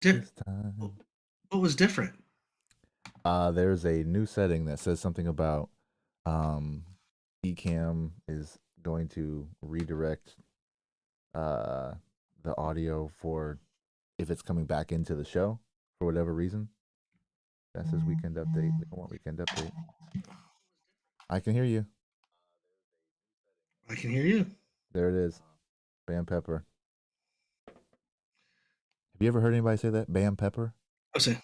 This time. What was different? There's a new setting that says something about um, Ecamm is going to redirect uh, the audio for if it's coming back into the show for whatever reason. That says weekend update. We don't want weekend update. I can hear you. I can hear you. There it is. Bam Pepper. Have you ever heard anybody say that? Bam Pepper? I say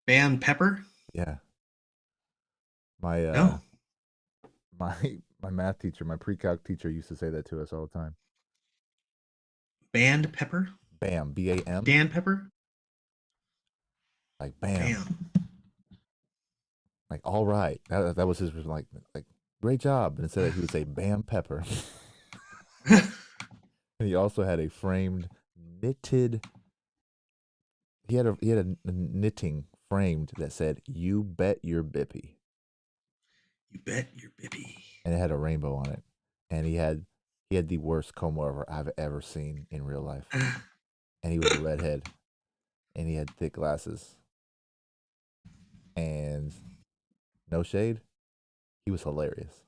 Band Pepper? Yeah. My No. my my math teacher, my pre-calc teacher used to say that to us all the time. Band Pepper? Bam, B-A-M, Dan Pepper? like bam. Bam. Like, all right. That was his like great job. And instead of, he would say Bam Pepper. And he also had a framed knitted he had a knitting framed that said "You bet your bippy," You bet your bibby. and it had a rainbow on it. And he had the worst comb over I've ever seen in real life. And he was a redhead, and he had thick glasses. And no shade, he was hilarious.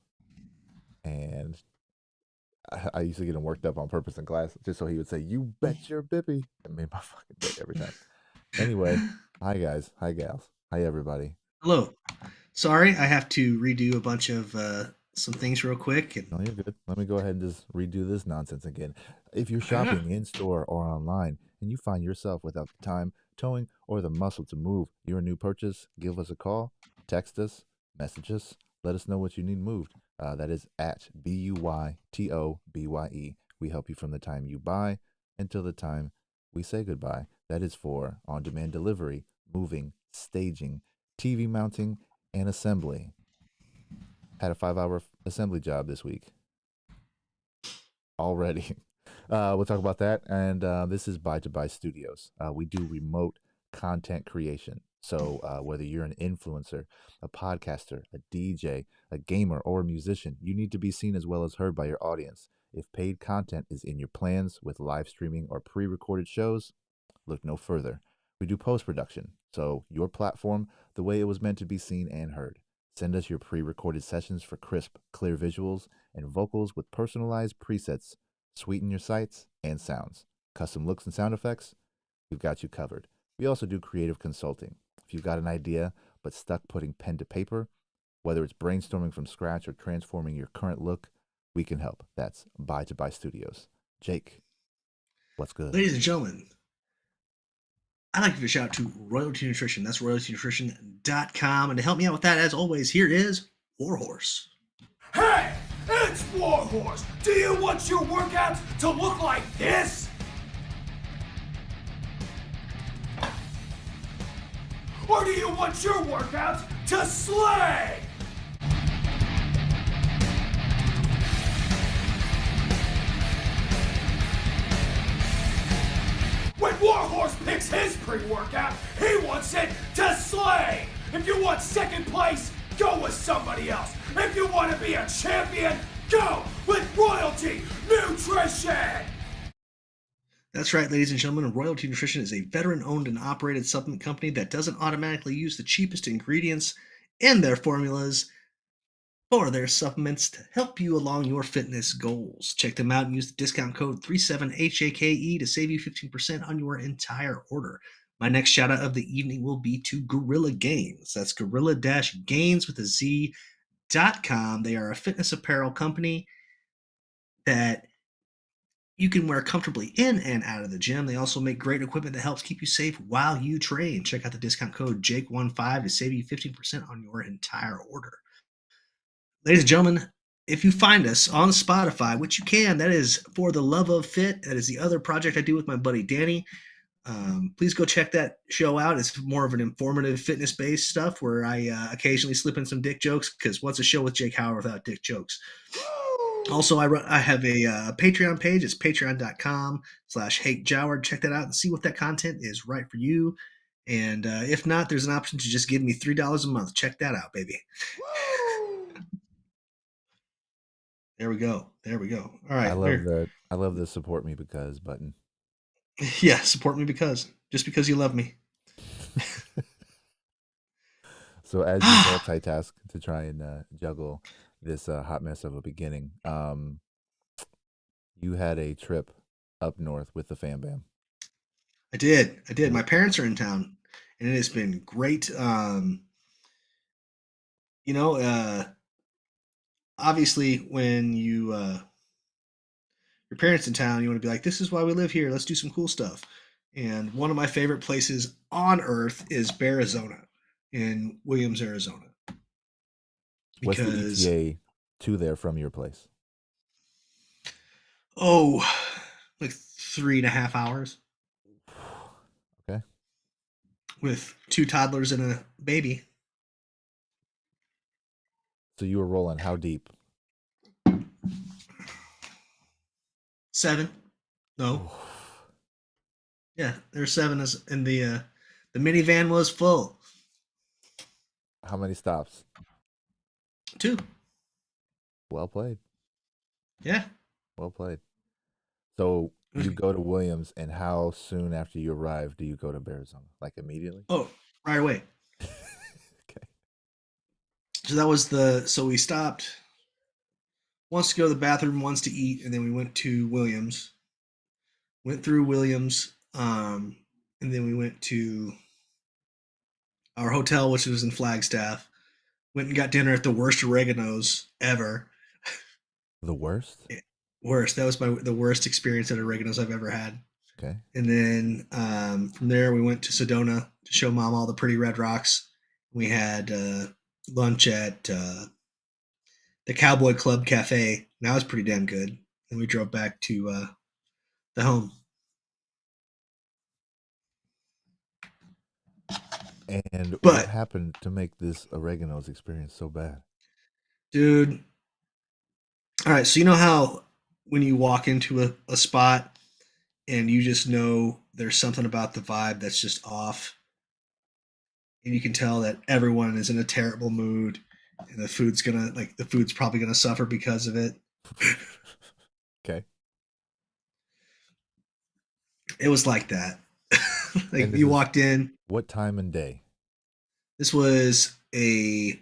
And I used to get him worked up on purpose in class just so he would say, "You bet your bippy." It made my fucking day every time. Anyway, hi guys, hi gals, hi everybody. Hello. Sorry, I have to redo a bunch of some things real quick. And No, you're good. Let me go ahead and just redo this nonsense again. If you're I don't know. shopping in store or online and you find yourself without the time, towing, or the muscle to move your new purchase, give us a call, text us, message us, let us know what you need moved. That is at BUYTOBYE. We help you from the time you buy until the time we say goodbye. That is for on demand delivery, moving, staging, TV mounting, and assembly. Had a 5 hour assembly job this week already. We'll talk about that. And this is Buy to Buy Studios. We do remote content creation. So whether you're an influencer, a podcaster, a DJ, a gamer, or a musician, you need to be seen as well as heard by your audience. If paid content is in your plans with live streaming or pre recorded shows, look no further. We do post production, so your platform the way it was meant to be seen and heard. Send us your pre recorded sessions for crisp, clear visuals and vocals with personalized presets. Sweeten your sights and sounds. Custom looks and sound effects, we've got you covered. We also do creative consulting. If you've got an idea but stuck putting pen to paper, whether it's brainstorming from scratch or transforming your current look, we can help. That's Buy to Buy Studios. Jake, what's good? Ladies and gentlemen, I'd like to give a shout out to Royalty Nutrition. That's royaltynutrition.com. And to help me out with that, as always, here is Warhorse. Hey, it's Warhorse. Do you want your workouts to look like this? Or do you want your workouts to slay? When Warhorse picks his pre-workout, he wants it to slay. If you want second place, go with somebody else. If you want to be a champion, go with Royalty Nutrition. That's right, ladies and gentlemen. Royalty Nutrition is a veteran owned and operated supplement company that doesn't automatically use the cheapest ingredients in their formulas or their supplements to help you along your fitness goals. Check them out and use the discount code 37HAKE to save you 15% on your entire order. My next shout out of the evening will be to Gorilla Gains. That's gorilla-gains with a Z.com. They are a fitness apparel company that you can wear comfortably in and out of the gym. They also make great equipment that helps keep you safe while you train. Check out the discount code Jake15 to save you 15% on your entire order. Ladies and gentlemen, if you find us on Spotify, which you can, that is For the Love of Fit. That is the other project I do with my buddy Danny. Please go check that show out. It's more of an informative fitness based stuff where I occasionally slip in some dick jokes because what's a show with Jake Howard without dick jokes? Also, I have a Patreon page. It's patreon.com/HateJoward. Check that out and see what that content is right for you. And if not, there's an option to just give me $3 a month. Check that out, baby. There we go. There we go. All I right. love Here. that. I love the support me because button. Yeah, support me just because you love me. So as you multitask to try and juggle this hot mess of a beginning, you had a trip up north with the fam bam. I did. I did. Wh- My parents are in town, and it has been great. You know, obviously, when your parents in town, you want to be like, "This is why we live here. Let's do some cool stuff." And one of my favorite places on earth is Bearizo-No in Williams, Arizona, What's the because ETA to there from your place? oh, like 3.5 hours Okay. with two toddlers and a baby. So you were rolling how deep? 7. No, Oof. yeah, there's 7, and the minivan was full. How many stops? 2. Well played. Yeah. Well played. So you go to Williams, and how soon after you arrive do you go to Arizona? Like immediately? Oh, right away. Okay. So so we stopped once to go to the bathroom, once to eat, and then we went to Williams. Went through Williams, and then we went to our hotel, which was in Flagstaff. Went and got dinner at the worst oregano's ever. The worst? Worst. That was the worst experience at oregano's I've ever had. Okay. And then from there, we went to Sedona to show mom all the pretty red rocks. We had lunch at the Cowboy Club Cafe. And that was pretty damn good. And we drove back to the home. And what But, happened to make this oregano's experience so bad? dude, all right. So, you know how when you walk into a spot and you just know there's something about the vibe that's just off, and you can tell that everyone is in a terrible mood, and the food's probably gonna suffer because of it. Okay. It was like that. And Like this you is walked in. what time and day? This was a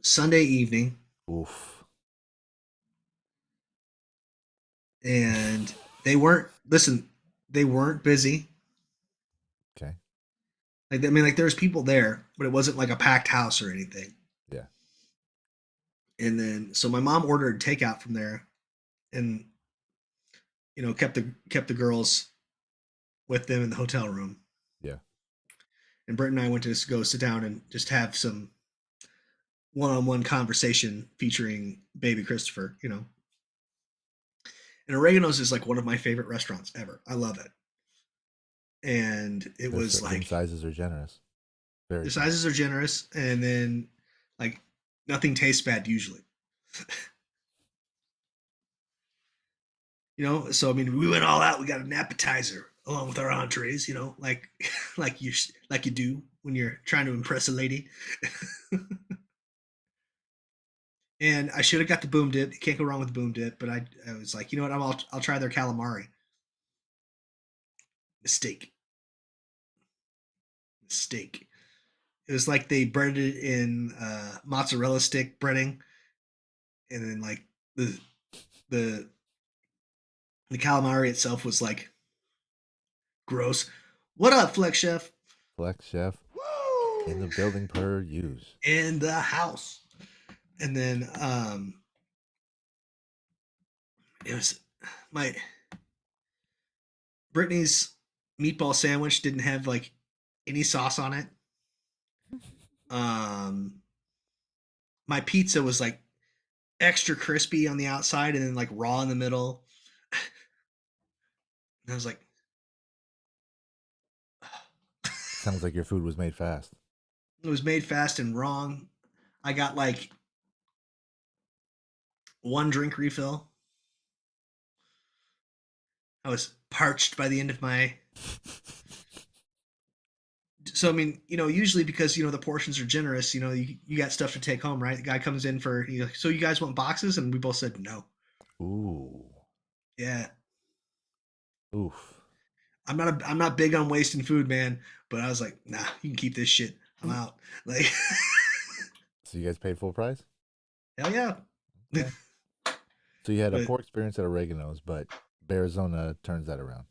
Sunday evening, Oof. and they weren't. Listen, they weren't busy. Okay. Like I mean, like there's people there, but it wasn't like a packed house or anything. Yeah. And then so my mom ordered takeout from there, and kept the girls with them in the hotel room. Yeah. And Brent and I went to just go sit down and just have some one-on-one conversation featuring baby Christopher. And Oregano's is like one of my favorite restaurants ever. I love it. And it was Them like sizes are generous. Very the generous. sizes are generous, and then like nothing tastes bad usually. So I mean, we went all out. We got an appetizer along with our entrees. Like like you do when you're trying to impress a lady. And I should have got the boom dip. You can't go wrong with the boom dip. But I was like, you know what? I'll try their calamari. Mistake. Mistake. It was like they breaded it in mozzarella stick breading, and then like the the calamari itself was like gross. What up, Flex Chef? Flex chef in the building per use. In the house. And then it was my Brittany's meatball sandwich didn't have like any sauce on it. Um, my pizza was like extra crispy on the outside and then like raw in the middle. And I was like, Sounds like your food was made fast. it was made fast and wrong. I got like one drink refill. I was parched by the end of my. So I mean, usually because the portions are generous, you got stuff to take home, right? The guy comes in for, so you guys want boxes, and we both said no. Ooh. Yeah, Oof. I'm not big on wasting food, man, but I was like, nah, you can keep this shit. I'm out. Like, So you guys paid full price? hell yeah. Okay. So you had a But poor experience at Oregano's, but Bearizona turns that around.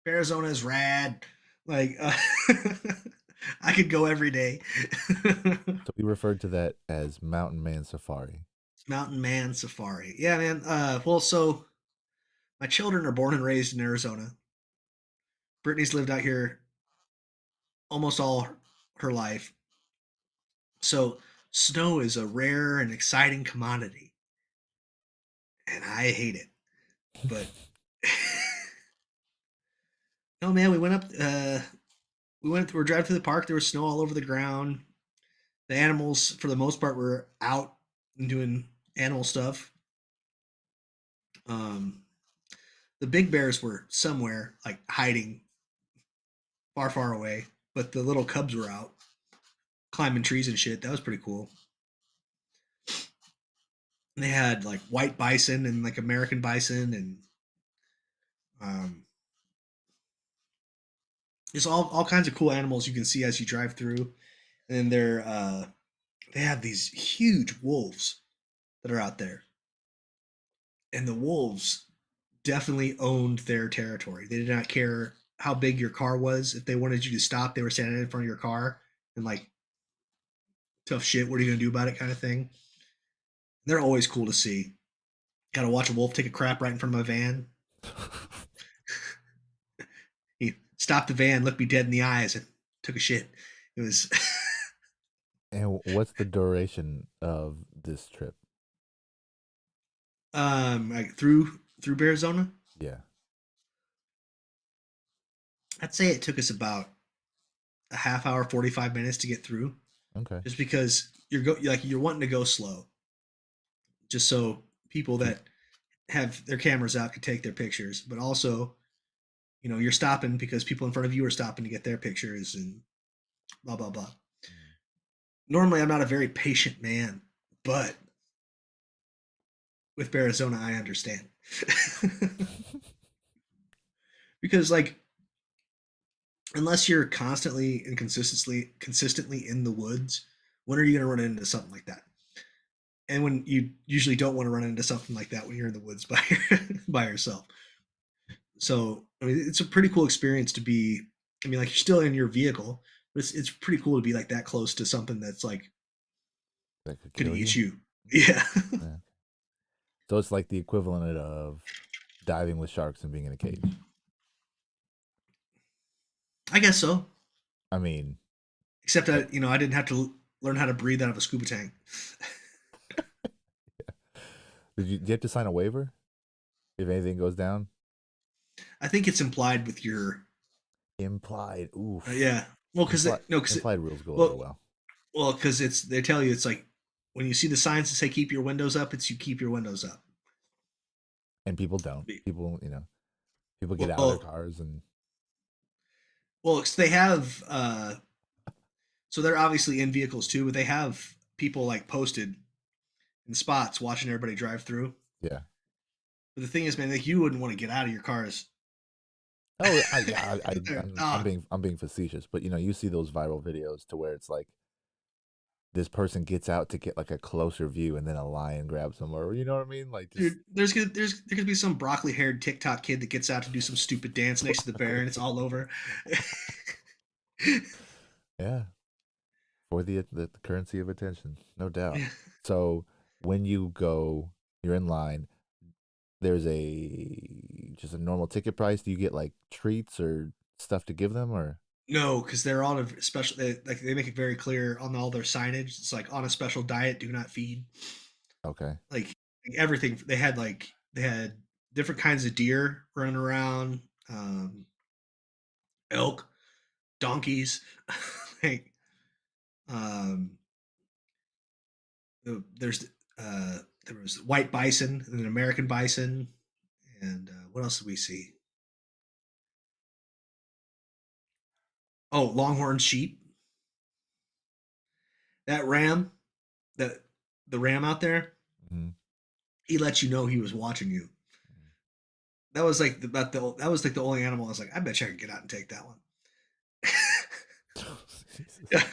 Arizona is rad. Like, I could go every day. So we referred to that as Mountain Man Safari. Mountain Man Safari. Yeah, man. Well, so my children are born and raised in Arizona. Brittany's lived out here almost all her life. So snow is a rare and exciting commodity, and I hate it. But no, man, we went up. We're driving through the park. There was snow all over the ground. The animals, for the most part, were out and doing animal stuff. Um, the big bears were somewhere like hiding far, far away, but the little cubs were out climbing trees and shit. That was pretty cool. And they had like white bison and like American bison and um, just all kinds of cool animals you can see as you drive through. And they have these huge wolves that are out there, and the wolves definitely owned their territory. They did not care how big your car was. If they wanted you to stop, they were standing in front of your car and like, tough shit. What are you gonna do about it? Kind of thing. They're always cool to see. Got to watch a wolf take a crap right in front of my van. He stopped the van, looked me dead in the eyes, and took a shit. It was And what's the duration of this trip? like through Bearizona. Yeah. I'd say it took us about a half hour, 45 minutes to get through, Okay. just because you're wanting to go slow, just so people Pe- that have their cameras out can take their pictures, but also you're stopping because people in front of you are stopping to get their pictures and blah blah blah. Normally, I'm not a very patient man, but with Arizona, I understand. Because like unless you're constantly and consistently in the woods, when are you going to run into something like that? And when you usually don't want to run into something like that when you're in the woods by yourself. So I mean, it's a pretty cool experience to be. I mean, like you're still in your vehicle, but it's pretty cool to be like that close to something that's like That could could kill eat you. you. Yeah, Yeah. So it's like the equivalent of diving with sharks and being in a cage. I guess so. I mean, Except but I didn't have to learn how to breathe out of a scuba tank. did you have to sign a waiver if anything goes down? I think it's implied with your Implied. Oof. yeah. Well, because Implied no, because implied rules go over well, well. well, because it's they tell you it's like when you see the signs that say keep your windows up, it's you keep your windows up. And people don't. People get out of their Well, cars and well, 'cause they have so they're obviously in vehicles too, but they have people like posted in spots watching everybody drive through. yeah. But the thing is, man, like you wouldn't want to get out of your cars. Oh, yeah, Ah, I'm being facetious, but you see those viral videos to where it's like this person gets out to get like a closer view, and then a lion grabs them, or you know what I mean? Like just dude, there could be some broccoli haired TikTok kid that gets out to do some stupid dance next to the bear, and it's all over. yeah, for the currency of attention, no doubt. So when you go, you're in line. There's just a normal ticket price. Do you get like treats or stuff to give them, or No, because they're on a special. They make it very clear on all their signage. It's like on a special diet, do not feed. okay? Like everything. They had different kinds of deer running around, elk, donkeys. like um, there's there was white bison and an American bison, and what else did we see? Oh, longhorn sheep. That ram, that the ram out there, Hmm. he lets you know he was watching you. that was like that was like the only animal I was like, I bet you I could get out and take that one. Jesus. Yeah,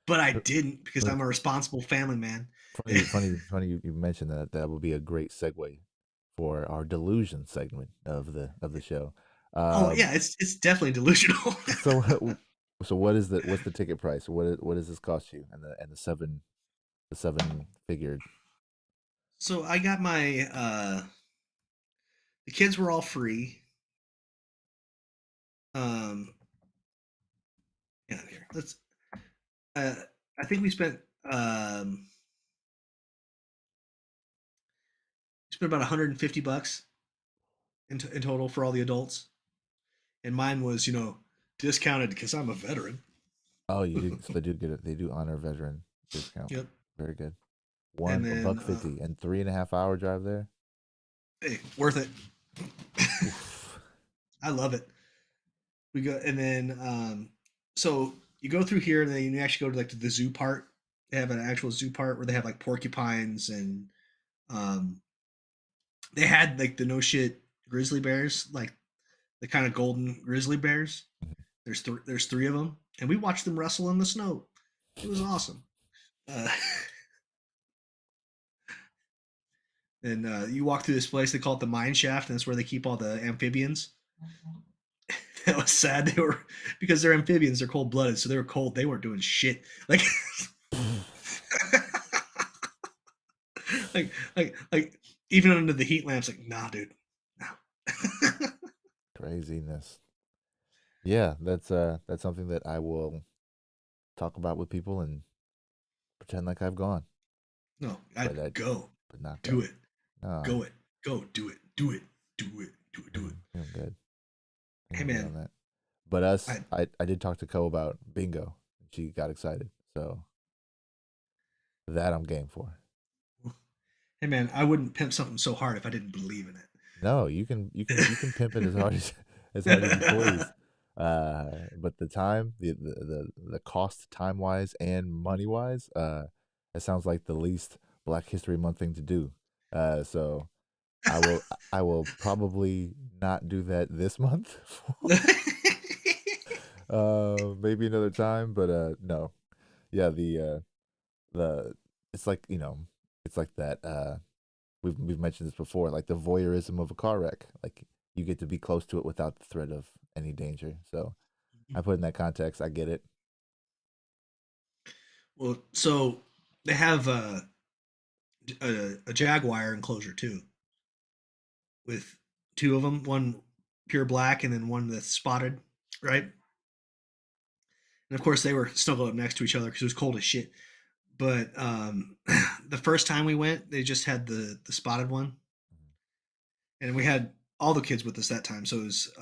but I didn't because But I'm a responsible family man. funny you mentioned that. That would be a great segue for our delusion segment of the show. Oh Um, yeah, it's definitely delusional. so so what's the ticket price? What does this cost you? And the seven figured. So I got my the kids were all free. Um, yeah, here. Let's. Uh, I think um we spent about 150 bucks in total for all the adults, and mine was discounted because I'm a veteran. Oh, you do. So they do get it. They do honor veteran discount. Yep. Very good. And A then buck 50 and 3.5 hour drive there. hey, worth it. Oof. I love it. We go and then so you go through here and then you actually go to like the zoo part. They have an actual zoo part where they have like porcupines and um they had like the no shit grizzly bears, like the kind of golden grizzly bears. There's three of them, and we watched them wrestle in the snow. It was awesome. Uh, and you walk through this place. They call it the mine shaft, and that's where they keep all the amphibians. That was sad. They were because they're amphibians. They're cold blooded, so they were cold. They weren't doing shit. Like, like even under the heat lamps. Like, nah, dude, no. Craziness. Yeah, that's something that I will talk about with people and pretend like I've gone, No, but I'd go, not do go. it, No, go it, go, do it, do it, do it, do it, do it. I'm good. Hey I'm good on man, that. But us, I I did talk to Co about bingo. She got excited, so that I'm game for. hey man, I wouldn't pimp something so hard if I didn't believe in No, you can pimp it as hard as as hard as you please. it. But the time, the cost time wise and money wise, it sounds like the least Black History Month thing to do. So I will probably not do that this month. Maybe another time, but no. Yeah, the it's like, it's like that we've mentioned this before, like the voyeurism of a car wreck. Like you get to be close to it without the threat of any danger. So I put in that context, I get it. Well, so they have a jaguar enclosure too, with two of them, one pure black and then one that's spotted, right? And of course, they were snuggled up next to each other because it was cold as shit. But the first time we went, they just had the spotted one, and we had all the kids with us that time. So it was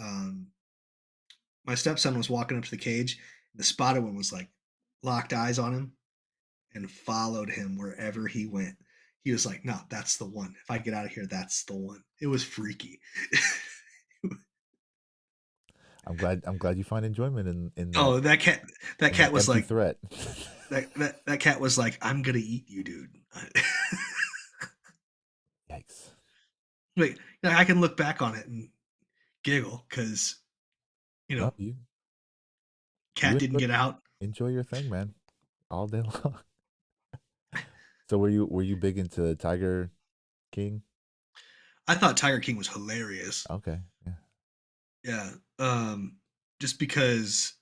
my stepson was walking up to the cage. And the spotted one was like locked eyes on him and followed him wherever he went. He was like, "No, that's the one. If I get out of here, that's the one." It was freaky. I'm glad you find enjoyment in Oh, that in cat that was empty like threat. that cat was like, "I'm gonna eat you, dude." Yikes. Like, I can look back on it and giggle because you No, know, you cat didn't get out. enjoy your thing, man, all day long. So were you big into Tiger King? I thought Tiger King was hilarious. Okay, yeah. Yeah, just because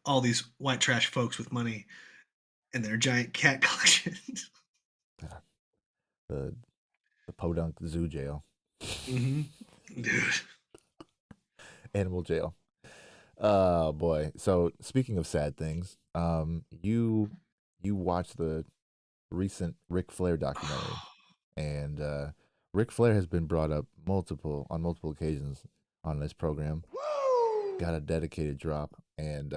all these white trash folks with money and their giant cat collections. Yeah. The the Podunk Zoo Jail, Hmm. Dude. animal jail. Oh boy. So speaking of sad things, you watched the recent Ric Flair documentary, and Ric Flair has been brought up multiple occasions on this program. Got a dedicated drop, and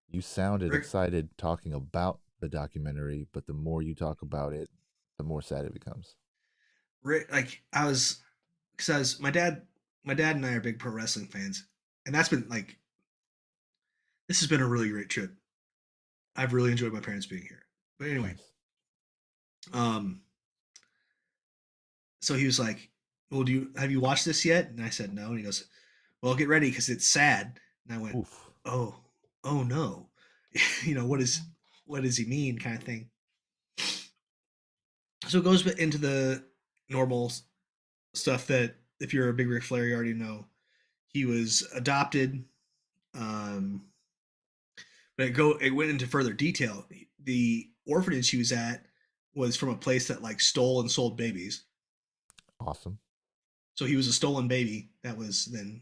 you sounded Rick, excited talking about the documentary, but the more you talk about it, the more sad it becomes. like I was, because my dad and I are big pro wrestling fans, and that's been like, this has been a really great trip. I've really enjoyed my parents being here. But anyway, Nice. um, so he was like, well, have you watched this yet? And I said no. And he goes, well, get ready because it's sad. And I went, Oof. oh, oh no, what does he mean, kind of thing. So it goes into the normal stuff that if you're a big Ric Flair, you already know. He was adopted, um, but it went into further detail. The orphanage he was at was from a place that like stole and sold babies. Awesome. So he was a stolen baby that was then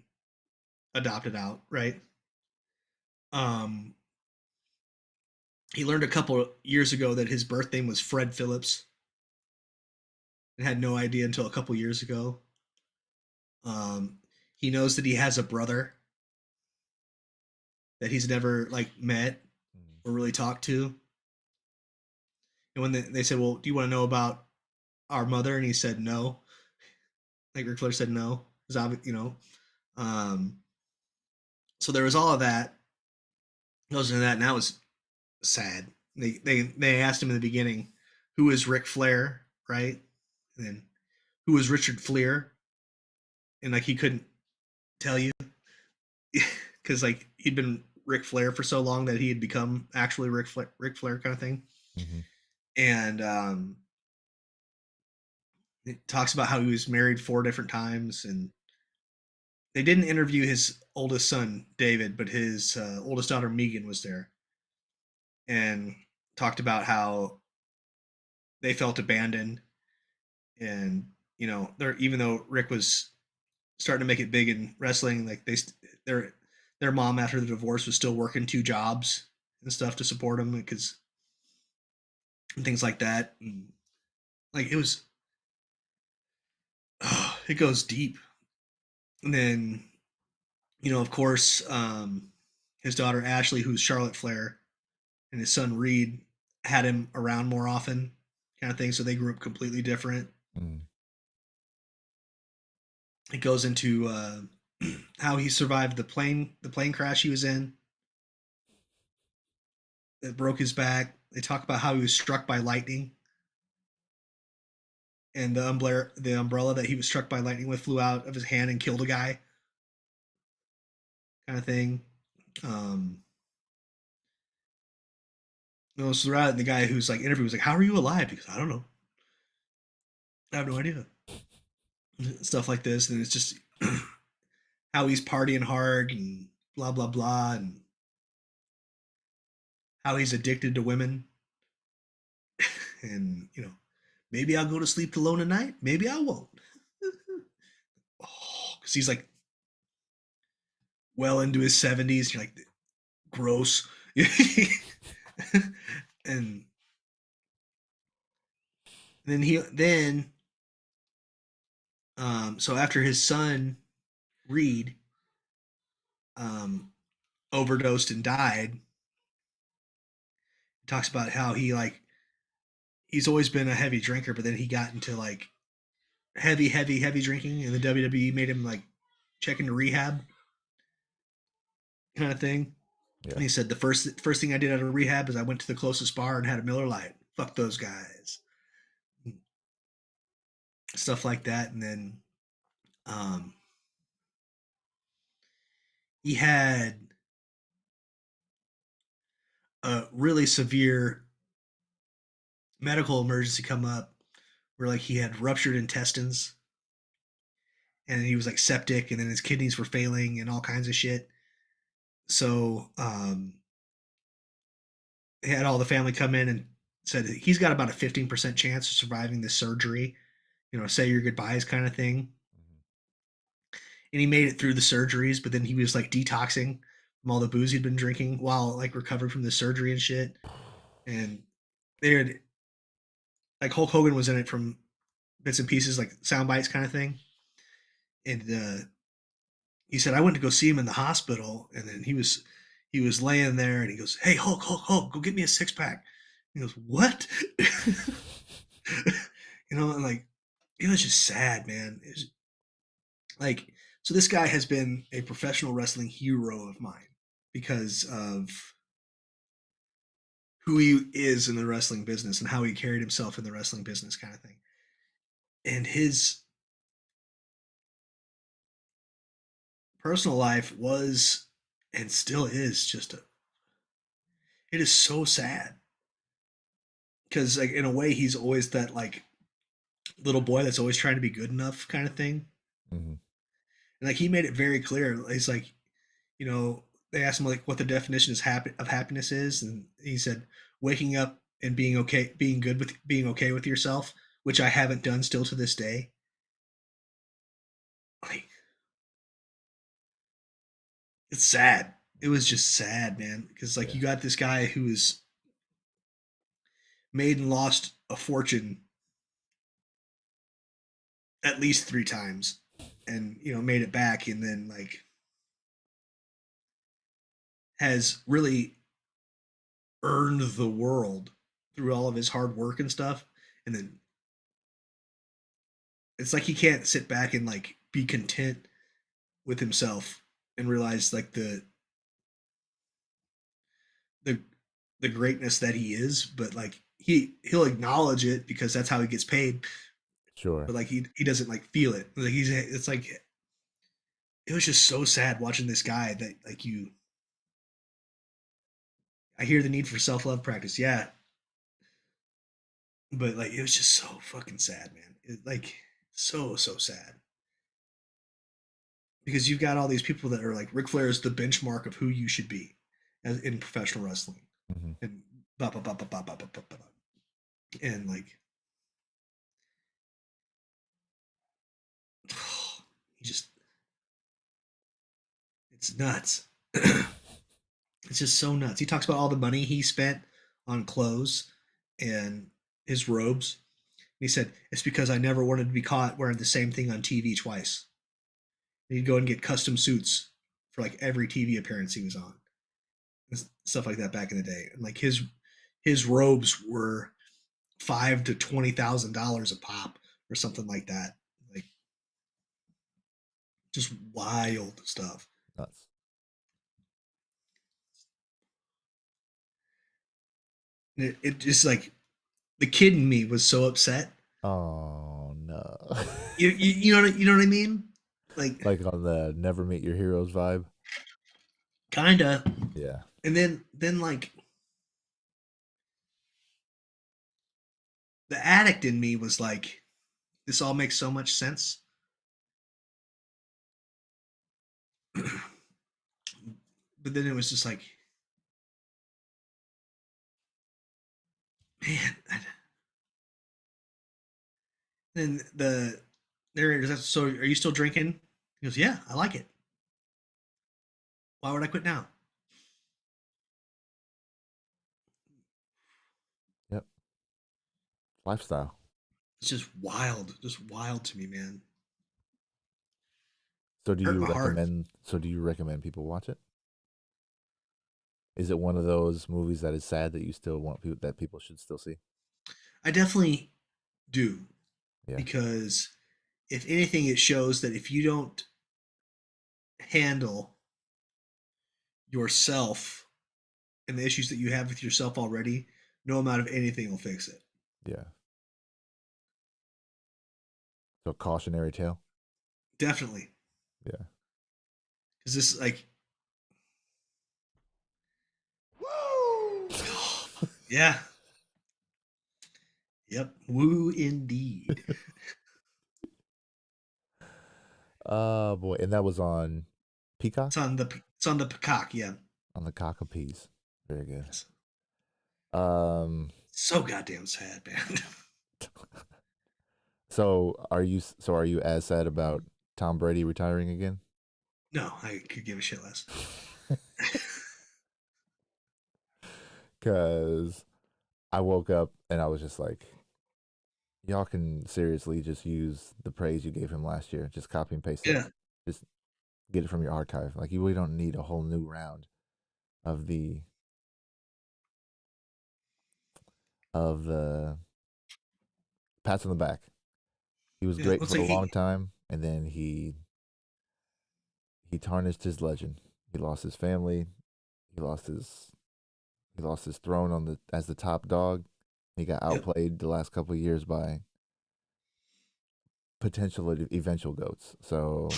adopted out, right? Um, he learned a couple years ago that his birth name was Fred Phillips, and had no idea until a couple years ago. He knows that he has a brother that he's never like met Mm. or really talked to. And when they said, "Well, do you want to know about our mother?" and he said no, like Ric Flair said no, because obviously, Um, so there was all of that. Goes into that, and that was sad. They asked him in the beginning, who is Ric Flair, right? And then who is Richard Fleer, and like he couldn't tell you because like he'd been Ric Flair for so long that he had become actually Ric Flair kind of thing. Mm-hmm. And it talks about how he was married 4 different times, and they didn't interview his oldest son David, but his oldest daughter Megan was there, and talked about how they felt abandoned, and they're even though Rick was starting to make it big in wrestling, like their mom after the divorce was still working 2 jobs and stuff to support him because and things like that, and like it was, it goes deep. And then of course, his daughter Ashley, who's Charlotte Flair, and his son Reed had him around more often, kind of thing. So they grew up completely different. Mm. It goes into how he survived the plane crash he was in that broke his back. They talk about how he was struck by lightning, and the umbrella that he was struck by lightning with flew out of his hand and killed a guy, kind of thing. Um, so throughout, the guy who's like interviewed was like, "How are you alive?" Because I don't know, I have no idea. Stuff like this, and it's just how he's partying hard and blah blah blah, and how he's addicted to women, and maybe I'll go to sleep alone at night, maybe I won't. Oh, because he's like well into his 70s. You're like, gross. And then so after his son Reed um overdosed and died, he talks about how he's always been a heavy drinker, but then he got into like heavy drinking, and the WWE made him like check into rehab kind of thing. Yeah. And he said the first thing I did out of rehab is I went to the closest bar and had a Miller Lite. Fuck those guys. Stuff like that. And then um, he had a really severe medical emergency come up where like he had ruptured intestines, and he was like septic, and then his kidneys were failing and all kinds of shit. So he had all the family come in and said he's got about a 15% chance of surviving this surgery. Say your goodbyes kind of thing. Mm-hmm. And he made it through the surgeries, but then he was like detoxing from all the booze he'd been drinking while like recovering from the surgery and shit. And they had like Hulk Hogan was in it from bits and pieces, like sound bites kind of thing. And he said I went to go see him in the hospital, and then he was laying there, and he goes, "Hey Hulk, go get me a 6-pack." He goes, "What?" And like it was just sad, man. It was like, so this guy has been a professional wrestling hero of mine because of who he is in the wrestling business and how he carried himself in the wrestling business kind of thing. And his personal life was and still is just a. It is so sad because, like, in a way, he's always that like little boy that's always trying to be good enough kind of thing. Hmm. And like he made it very clear. He's like, they asked him like what the definition of happiness is, and he said waking up and being okay, being okay with yourself, which I haven't done still to this day. Like it's sad. It was just sad, man, because like Yeah. you got this guy who is made and lost a fortune at least 3 times, and made it back, and then like has really earned the world through all of his hard work and stuff, and then it's like he can't sit back and like be content with himself and realize like the the greatness that he is, but like he'll acknowledge it because that's how he gets paid, Sure. but like he doesn't like feel it. Like it's like it was just so sad watching this guy that like I hear the need for self-love practice, yeah, but like it was just so fucking sad, man. Like so sad because you've got all these people that are like Ric Flair is the benchmark of who you should be in professional wrestling, Hmm. and blah, blah, blah, blah, blah, blah, blah, blah, blah. And like he just it's nuts. It's just so nuts. He talks about all the money he spent on clothes and his robes. He said it's because I never wanted to be caught wearing the same thing on TV twice. And he'd go and get custom suits for like every TV appearance he was on, and stuff like that back in the day. And like his robes were $5,000 to $20,000 a pop or something like that. Like just wild stuff. Nuts. It just like the kid in me was so upset. Oh no. You know what I mean? Like Like on the Never Meet Your Heroes vibe. kinda. Yeah. And then like the addict in me was like, this all makes so much sense. But then it was just like, man. Then the narrator says, "So, are you still drinking?" He goes, "Yeah, I like it. Why would I quit now?" Yep. Lifestyle. It's just wild to me, man. So do Hurt you my heart. recommend? So do you recommend people watch it? Is it one of those movies that is sad that you still want people that people should still see? I definitely do Yeah. because if anything, it shows that if you don't handle yourself and the issues that you have with yourself already, no amount of anything will fix it. Yeah. So cautionary tale. Definitely, Yeah. because this like, yeah, yep, woo indeed. Oh boy, and that was on Peacock, It's on the peacock. Yeah, on the cock of peas. Very good. it's Um. so goddamn sad, man. So are you as sad about Tom Brady retiring again? No, I could give a shit less. Because I woke up and I was just like, y'all can seriously just use the praise you gave him last year. Just copy and paste it. Yeah, Just get it from your archive. Like you really don't need a whole new round of the pats on the back. He was yeah. great Let's for say a long time, and then he tarnished his legend. He lost his family. He lost his he lost his throne on the as the top dog. He got yep. outplayed the last couple of years by potential eventual goats. So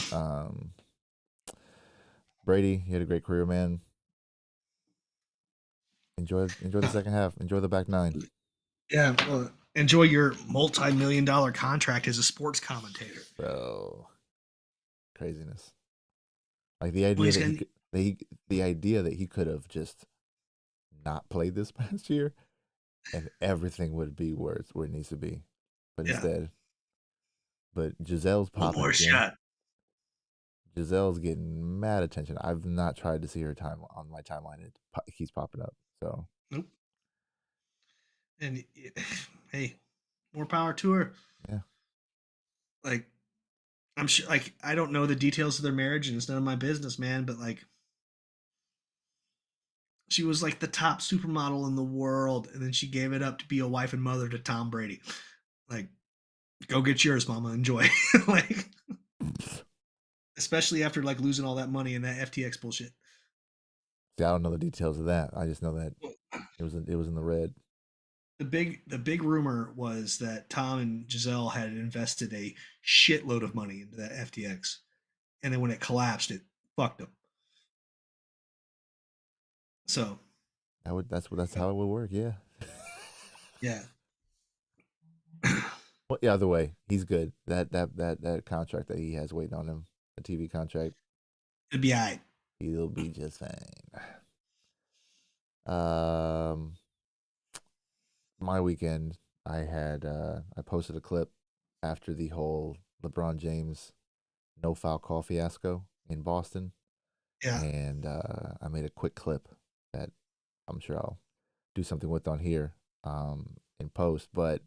Brady, you had a great career, man. Enjoy the second half. Enjoy the back nine, Yeah, well, enjoy your multi-million-dollar contract as a sports commentator. bro. Craziness. Like the Well, idea he's that he gonna, could, the idea that he could have just not played this past year and everything would be where it needs to be, but yeah, instead, but Giselle's one popping more again. shot. Giselle's getting mad attention. I've not tried to see her time on my timeline. It keeps popping up. So Nope. And hey, more power to her. yeah, Like, I'm sure. Like, I don't know the details of their marriage, and it's none of my business, man. But like, she was like the top supermodel in the world, and then she gave it up to be a wife and mother to Tom Brady. Like, go get yours, mama. Enjoy. Like, especially after like losing all that money in that FTX bullshit. see, I don't know the details of that. I just know that it was in the red. The big rumor was that Tom and Giselle had invested a shitload of money into that FTX, and then when it collapsed, it fucked them. So That's how it would work. Yeah. yeah, Well, yeah, either way, he's good. That contract that he has waiting on him, the TV contract, it'd be alright. he'll be just fine. Um, my weekend, I posted a clip after the whole LeBron James no foul call fiasco in Boston, Yeah, and I made a quick clip that I'm sure I'll do something with on here in post. But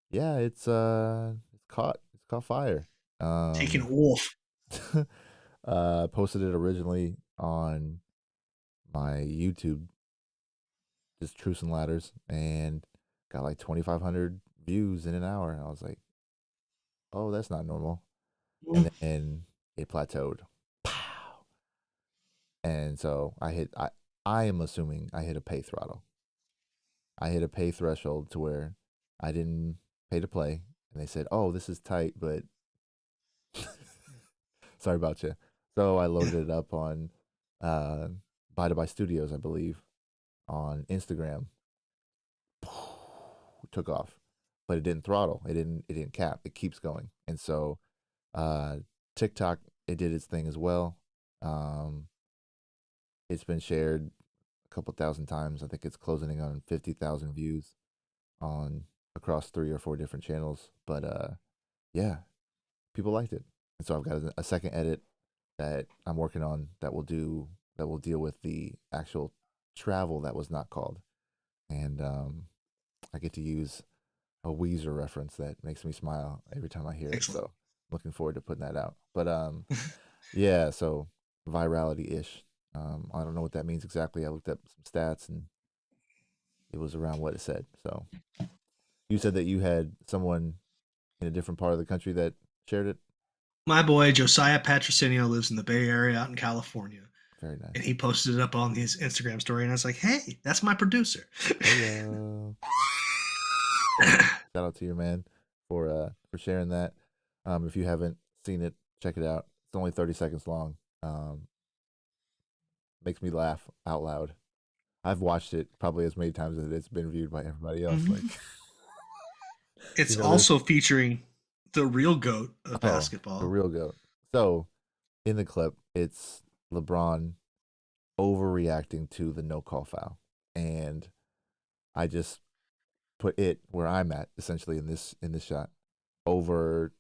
yeah, it's caught fire. taking Um, off. posted it originally on my YouTube, just Truce and Ladders, and got like 2,500 views in an hour. And I was like, oh, that's not normal. And then it plateaued. Pow. And so I am assuming I hit a pay throttle. I hit a pay threshold to where I didn't pay to play. And they said, oh, this is tight, but sorry about you. So I loaded it up on uh, Buy to Buy Studios, I believe, on Instagram. Took off, but it didn't throttle. It didn't cap. It keeps going. And so uh, TikTok, it did its thing as well. Um, it's been shared a couple thousand times. I think it's closing in on 50,000 views on across 3 or 4 different channels. But yeah, people liked it, and so I've got a second edit that I'm working on that will deal with the actual travel that was not called, and I get to use a Weezer reference that makes me smile every time I hear it. Excellent. So looking forward to putting that out. But yeah, so virality ish. I don't know what that means exactly. I looked up some stats and it was around what it said. So you said that you had someone in a different part of the country that shared it. My boy Josiah Patrocinio lives in the Bay Area out in California, Very and nice. he posted it up on his Instagram story, and I was like, "Hey, that's my producer." Hey, shout out to your man for sharing that. If you haven't seen it, check it out. It's only 30 seconds long. Makes me laugh out loud. I've watched it probably as many times as it's been viewed by everybody else. Mhm. Like, It's there's also featuring the real goat of the basketball. real goat. So in the clip, it's LeBron overreacting to the no call foul, and I just put it where I'm at essentially in this shot over,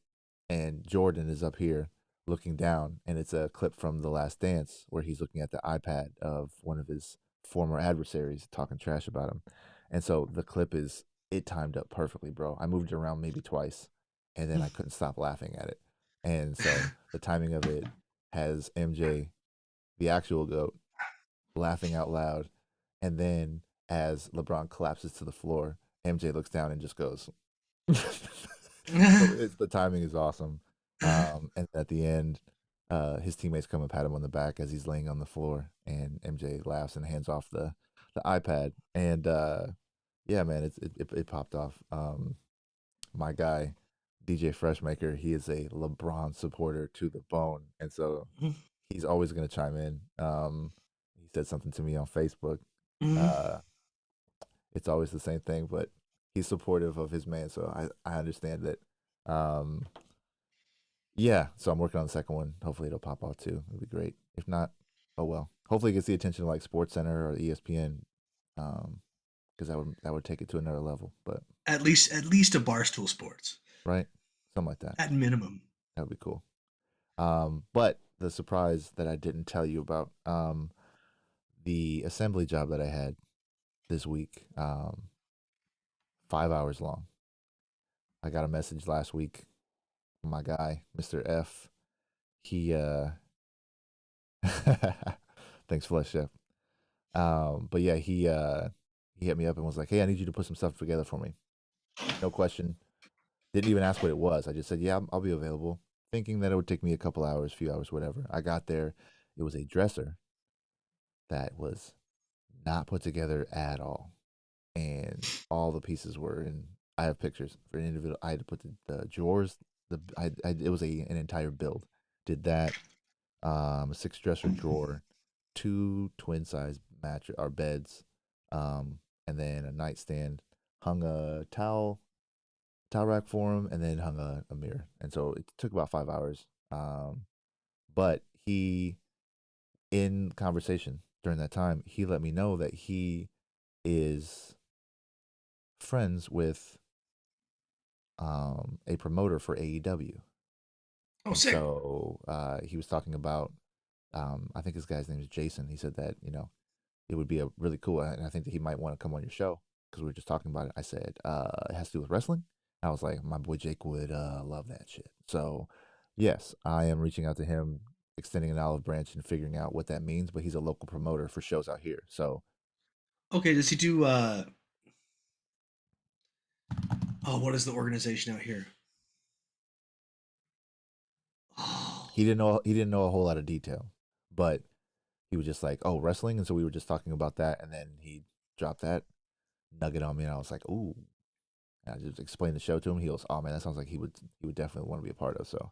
and Jordan is up here looking down, and it's a clip from The Last Dance where he's looking at the iPad of one of his former adversaries talking trash about him, and so the clip is it timed up perfectly, bro. I moved it around maybe twice, and then I couldn't stop laughing at it, and so the timing of it has MJ, the actual goat, laughing out loud, and then as LeBron collapses to the floor, MJ looks down and just goes. So it's the timing is awesome. And at the end, his teammates come and pat him on the back as he's laying on the floor, and MJ laughs and hands off the iPad. And yeah, man, it popped off. My guy, DJ Freshmaker, he is a LeBron supporter to the bone, and so he's always going to chime in. He said something to me on Facebook. Mhm. Uh, it's always the same thing, but he's supportive of his man, so I understand that. Um, yeah, so I'm working on the second one. Hopefully it'll pop out too. It'll be great. If not, oh well. Hopefully it gets the attention of like Sports Center or ESPN, because that would take it to another level. But At least a Barstool Sports, right, something like that. at minimum. That would be cool. But the surprise that I didn't tell you about, the assembly job that I had this week, 5 hours long. I got a message last week from my guy, Mr. F. He thanks, Flesh Chef. But yeah, he hit me up and was like, "Hey, I need you to put some stuff together for me." No question. Didn't even ask what it was. I just said, "Yeah, I'll be available," thinking that it would take me a couple hours, few hours, whatever. I got there. It was a dresser that was not put together at all, and all the pieces were. And I have pictures for an individual. I had to put the drawers. It was an entire build. Did that. A six dresser drawer, two twin size mattress or beds, and then a nightstand. Hung a towel rack for him, and then hung a mirror. And so it took about 5 hours. But he, in conversation during that time, he let me know that he is friends with a promoter for AEW. Oh, And sick. so he was talking about, I think this guy's name is Jason. He said that, it would be a really cool, and I think that he might want to come on your show because we were just talking about it. I said, it has to do with wrestling. I was like, my boy Jake would love that shit. So, yes, I am reaching out to him, extending an olive branch and figuring out what that means. But he's a local promoter for shows out here. So, Okay, does he do? Oh, what is the organization out here? Oh, he didn't know a whole lot of detail, but he was just like, "Oh, wrestling," and so we were just talking about that, and then he dropped that nugget on me, and I was like, "Ooh." And I just explained the show to him. He goes, "Oh man, that sounds like he would definitely want to be a part of." So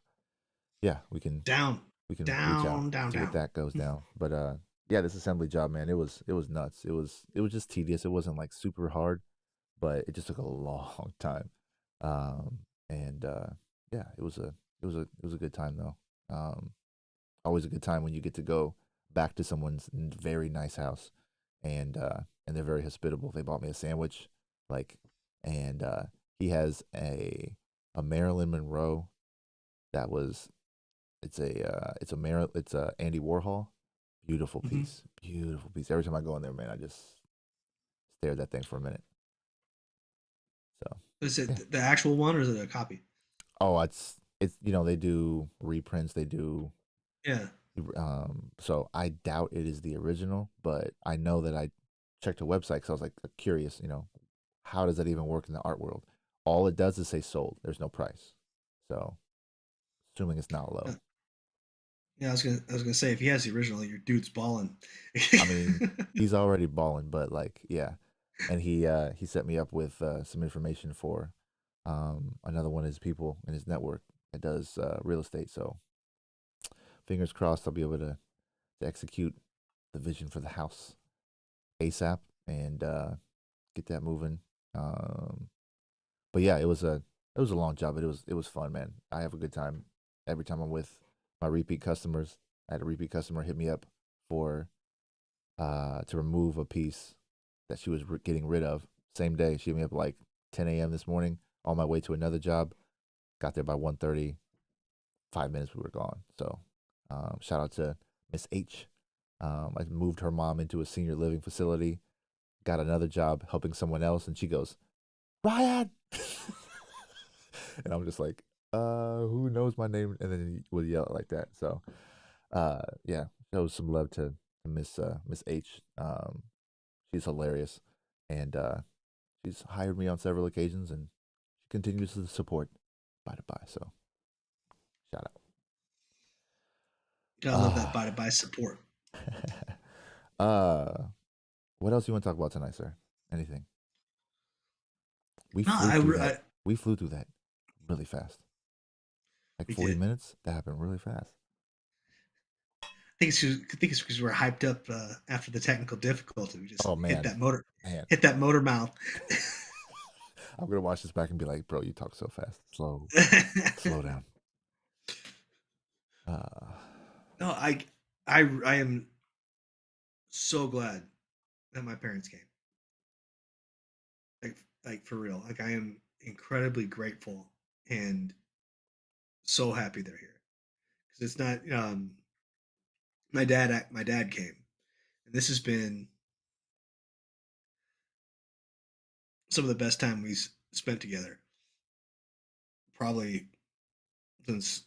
yeah, down, we can reach out, down, down, see what down. that goes down. But yeah, this assembly job, man, it was nuts. It was just tedious. It wasn't like super hard, but it just took a long time. And yeah, it was a good time though. Always a good time when you get to go back to someone's very nice house, and they're very hospitable. They bought me a sandwich, like, and he has a Marilyn Monroe that was it's a Andy Warhol, Hmm. beautiful piece. Every time I go in there, man, I just stare at that thing for a minute. So Is yeah. it the actual one or is it a copy? Oh, it's they do reprints, they do. Yeah. So I doubt it is the original, but I know that I checked a website because I was like curious, how does that even work in the art world? All it does is say sold. There's no price. So assuming it's not Uh, low. Yeah, I was gonna say if he has the original, your dude's balling. I mean, he's already balling, but like, yeah. And he set me up with some information for another one of his people in his network that does real estate. So fingers crossed I'll be able to execute the vision for the house ASAP and get that moving. Um, but yeah, it was a long job, but it was fun, man. I have a good time every time I'm with my repeat customers. I had a repeat customer hit me up for to remove a piece that she was getting rid of. Same day, she hit me up like 10 a.m. this morning on my way to another job. Got there by 1:30. 5 minutes we were gone. So shout out to Miss H. I moved her mom into a senior living facility. Got another job helping someone else, and she goes, "Ryan," and I'm just like, who knows my name? And then he would yell it like that. So, yeah, show some love to Miss H. She's hilarious, and she's hired me on several occasions, and she continues to support by the by. So, shout Gotta love that out. buy to buy support. Uh, what else you want to talk about tonight, sir? Anything? We No, flew through that. We flew through that really fast. Like we 40 did. minutes. That happened really fast. I think it's because we're hyped up after the technical difficulty. We just Oh man, man. hit that motor mouth. I'm gonna watch this back and be like, bro, you talk so fast. Slow down. Uh, No, I am so glad that my parents came. Like for real. Like I am incredibly grateful and so happy they're here because it's not. My dad came, and this has been some of the best time we spent together, probably since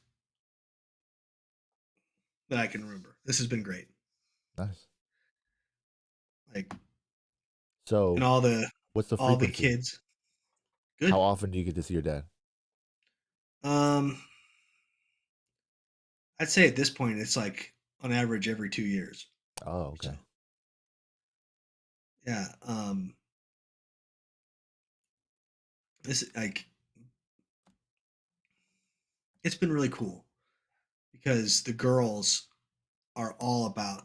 that I can remember. This has been great. nice. Like and So, what's the all the frequency? kids. How Good. often do you get to see your dad? Um, I'd say at this point it's like on average every 2 years. Oh, So okay. yeah. This like it's been really cool because the girls are all about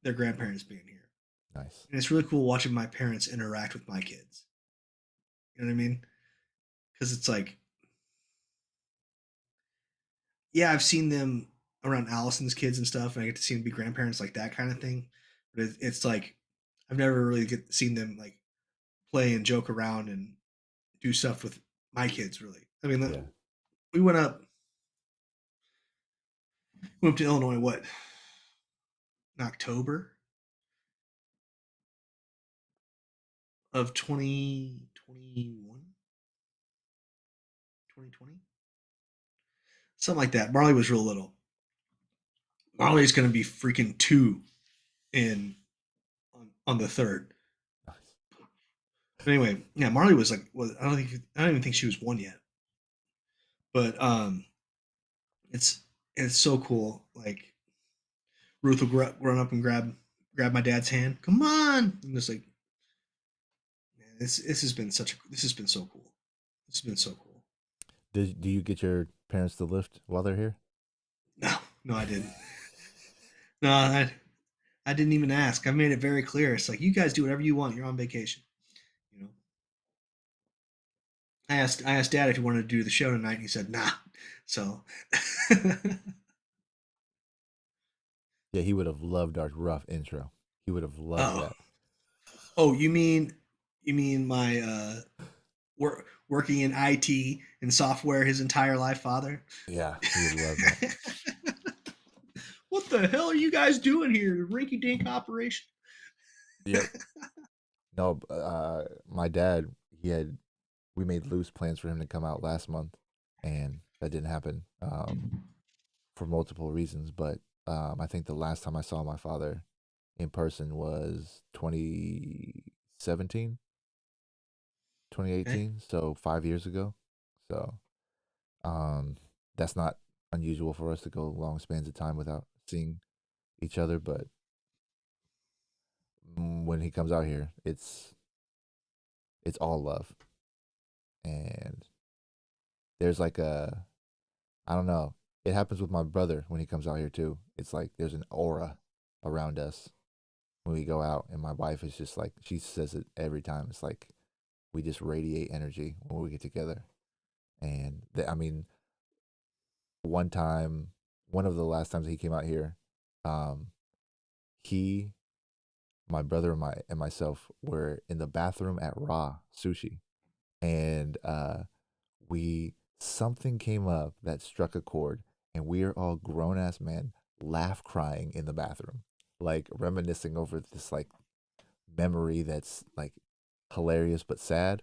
their grandparents being here. Nice. And it's really cool watching my parents interact with my kids. You know what I mean? Because it's like, yeah, I've seen them around Allison's kids and stuff, and I get to see them be grandparents, like that kind of thing. But it's like I've never really seen them like play and joke around and do stuff with my kids. Really, I Yeah. mean, we went up to Illinois. What in October of 2021, 2020, something like that. Marley was real little. Marley's going to be freaking 2 in on the third. Nice. But anyway, yeah, Marley was like, I don't even think she was 1 yet. But it's it's so cool. Like Ruth will run up and grab my dad's hand. Come on, I'm just like, man, this has been so cool. This has been so cool. Do you get your parents to lift while they're here? No, no, I didn't. No, I didn't even ask. I made it very clear. It's like you guys do whatever you want. You're on vacation. You know. I asked Dad if he wanted to do the show tonight, and he said nah. So. Yeah, he would have loved our rough intro. He would have loved Oh. that. Oh, you mean my working in IT and software his entire life, father? Yeah, he would love that. What the hell are you guys doing here? Rinky dink operation. Yep. No, my dad, we made loose plans for him to come out last month, and that didn't happen for multiple reasons. But I think the last time I saw my father in person was 2017, Okay. 2018, so 5 years ago. So um, that's not unusual for us to go long spans of time without seeing each other. But when he comes out here, it's all love, and there's like a I don't know. It happens with my brother when he comes out here too. It's like there's an aura around us when we go out, and my wife is just like she says it every time. It's like we just radiate energy when we get together. And I mean, one time, one of the last times he came out here, um, he, my brother, and myself were in the bathroom at Raw Sushi, and we something came up that struck a chord, and we are all grown ass men laugh crying in the bathroom, like reminiscing over this like memory that's like hilarious but sad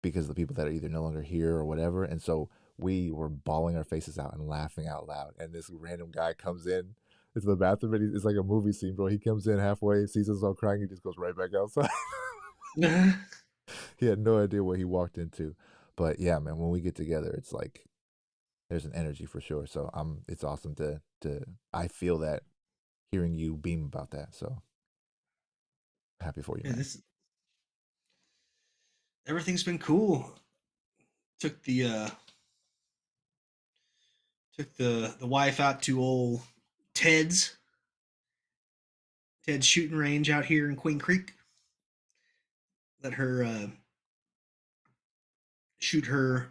because of the people that are either no longer here or whatever. And so we were bawling our faces out and laughing out loud. And this random guy comes in into the bathroom, and it's like a movie scene, bro. He comes in halfway, sees us all crying, he just goes right back outside. He had no idea what he walked into. But yeah, man, when we get together, it's like there's an energy for sure. So it's awesome to I feel that hearing you beam about that. So happy for you, Man, man. this everything's been cool. Took the Took the wife out to old Ted's shooting range out here in Queen Creek. Let her shoot her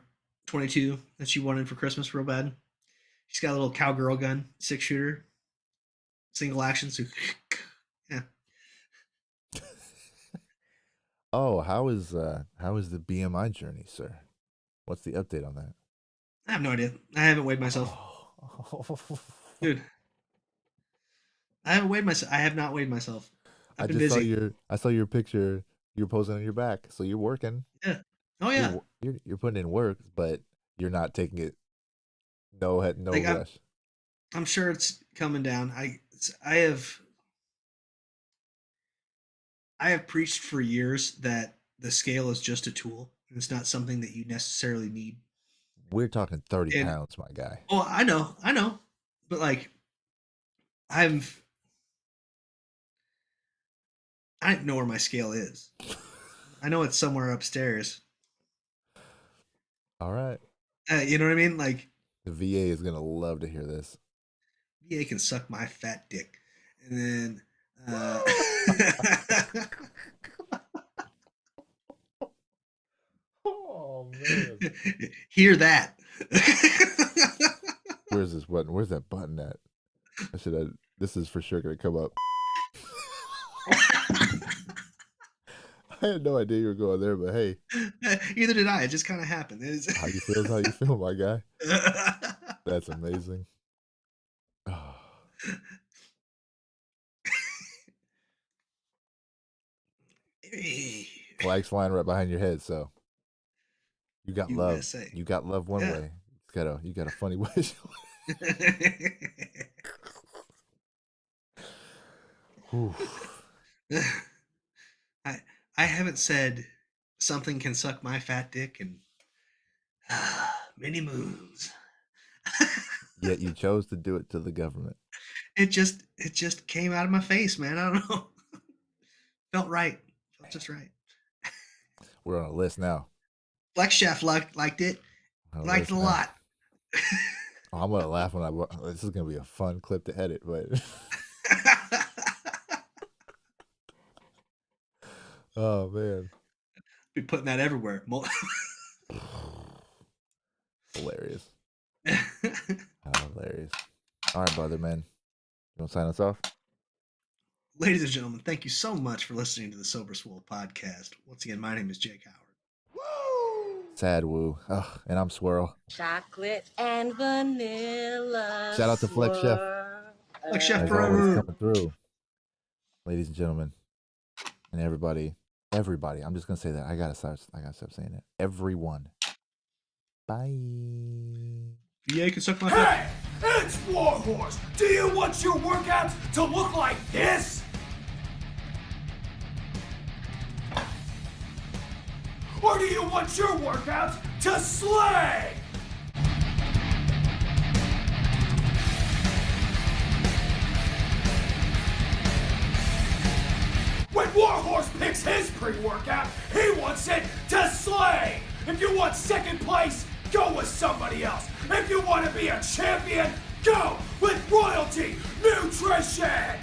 22 that she wanted for Christmas real bad. She's got a little cowgirl gun, 6-shooter, single action. So, yeah. Oh, how is the BMI journey, sir? What's the update on that? I have no idea. I haven't weighed myself, dude. I haven't weighed myself. I have not weighed myself. I've been busy. I saw your picture. You're posing on your back, so you're working. Yeah. Oh yeah. You're putting in work, but you're not taking it. No Like, rush. I'm sure it's coming down. I have preached for years that the scale is just a tool. And it's not something that you necessarily need. We're talking 30 And pounds, my guy. oh, I know, but like, I know where my scale is. I know it's somewhere upstairs. All right. You know what I mean? Like, The VA is gonna love to hear this. VA can suck my fat dick, and then Oh man. hear that. Where's this button? Where's that button at? This is for sure gonna come up. I had no idea you were going there, but hey. Either did I. It just kind of happened. How you feel is how you feel, my guy. That's amazing. Flags flying right behind your head, so you got USA. love. You got love one way. You got a funny way. I haven't said something can suck my fat dick in many moons. Yet you chose to do it to the government. It just came out of my face, man. I don't know. Felt right. Felt just right. We're on a list now. Flex Chef liked it. Liked it a lot. Oh, I'm gonna laugh when this is gonna be a fun clip to edit, but oh man. Be putting that everywhere. Hilarious. Hilarious. All right, brother, man. You want to sign us off? Ladies and gentlemen, thank you so much for listening to the Sober Swole podcast. Once again, my name is Jake Howard. Woo! Sad woo. Oh, and I'm Swirl. Chocolate and vanilla. Shout out to Flex Chef. Flex Chef As forever. always, coming through. Ladies and gentlemen, and everybody. I'm just gonna say that. I gotta stop saying it. Everyone. Bye. VA can suck my Hey, it's Warhorse. Do you want your workouts to look like this? Or do you want your workouts to slay? When Warhorse picks his pre-workout, he wants it to slay. If you want second place, go with somebody else. If you want to be a champion, go with Royalty Nutrition.